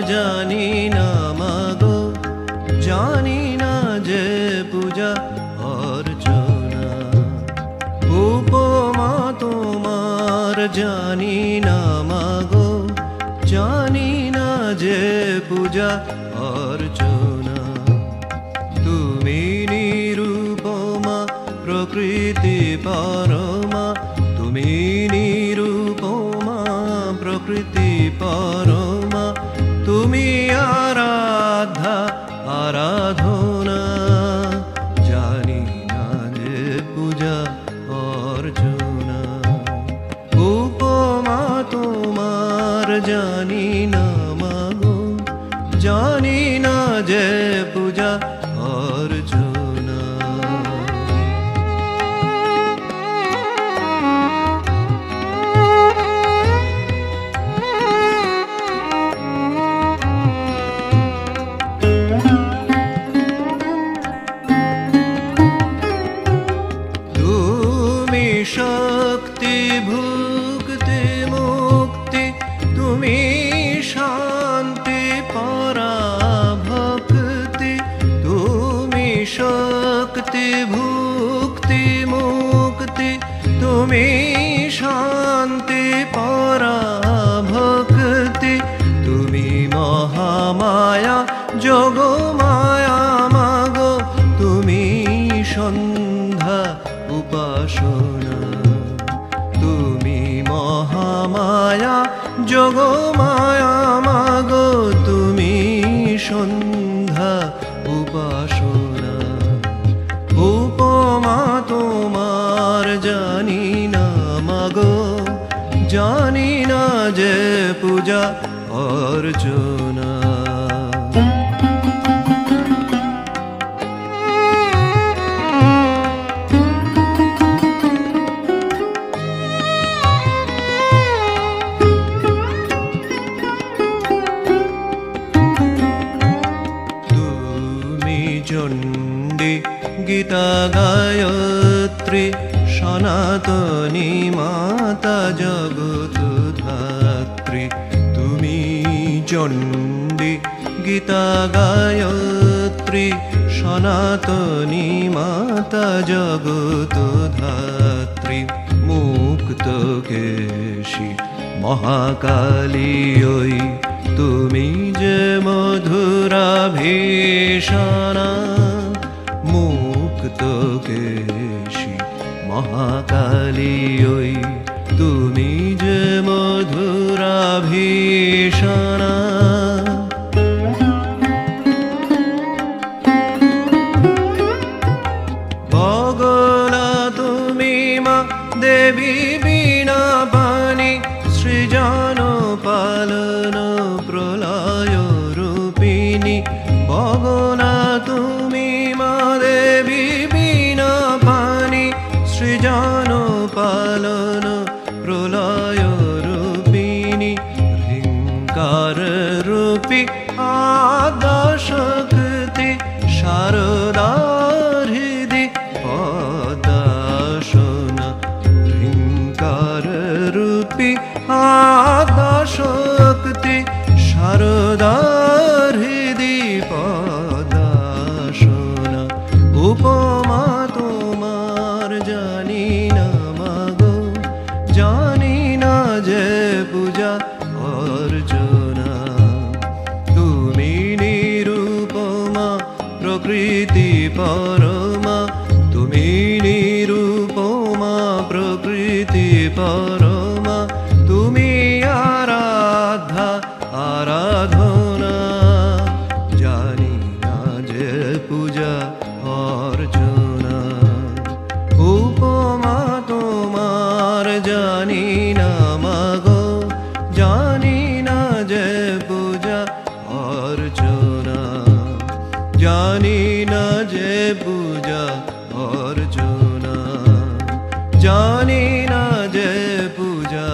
জানি না মাগো, জানি না যে পূজা অর্চনা। উপমা তোমার জানি না মাগো, জানি না যে পূজা অর্চনা। তুমি নিরূপমা প্রকৃতি পরমা, তুমি নিরূপমা প্রকৃতি পরমা, তুমি আরাধ্যা আরাধনা। জানি না যে পূজা অর্চনা। উপমা তোমার জানি না মাগো, জানি না যে পূজা অর্চনা। তুমি শক্তি ভুক্তি মুক্তি, তুমি শান্তি পরাভক্তি। তুমি শক্তি ভুক্তি মুক্তি, তুমি শান্তি পরাভক্তি। তুমি মহামায়া যোগমায়া মাগো, তুমি সন্ধ্যা উপাসনা। তুমি মহামায়া যোগমায়া মাগো, তুমি সন্ধ্যা উপাসনা। উপমা তোমার জানি না মাগো, জানি না যে পূজা অর্চনা। চণ্ডী গীতা গায়ত্রী সনাতনী মাতা জগৎ ধাত্রী। তুমি চণ্ডী গীতা গায়ত্রী সনাতনী মাতা জগৎ ধাত্রী। মুক্ত কেশী মহাকালী ওই তুমি যে মধুরা ভীষণা। মুক্ত কেশী মহাকালী ওই তুমি যে মধুরা ভীষণা। বগলা তুমি মা দেবী বীণা পানি, সৃজন পালন প্রলয় রূপিণী। বগলা তুমি মা দেবী বীণা পানি, সৃজন পালন প্রলয় রূপিণী। হৃঙ্কার রূপী আদ্যা শক্তি, শারদা হৃদি পদাসনা। হৃঙ্কার রূপী আদ্যা শক্তি, শারদা হৃদি পদাসনা। উপমা তোমার জানি না মাগো, জানি না যে পূজা অর্চনা। তুমি নিরূপমা প্রকৃতি পরমা, তুমি নিরূপমা প্রকৃতি পরমা, তুমি আরাধ্যা আরাধনা। জানি না যে পূজা অর্চনা। উপমা তোমার জানি না মাগো, জানি না যে পূজা অর্চনা। জানি না যে পূজা অর্চনা, জানি না যে পূজা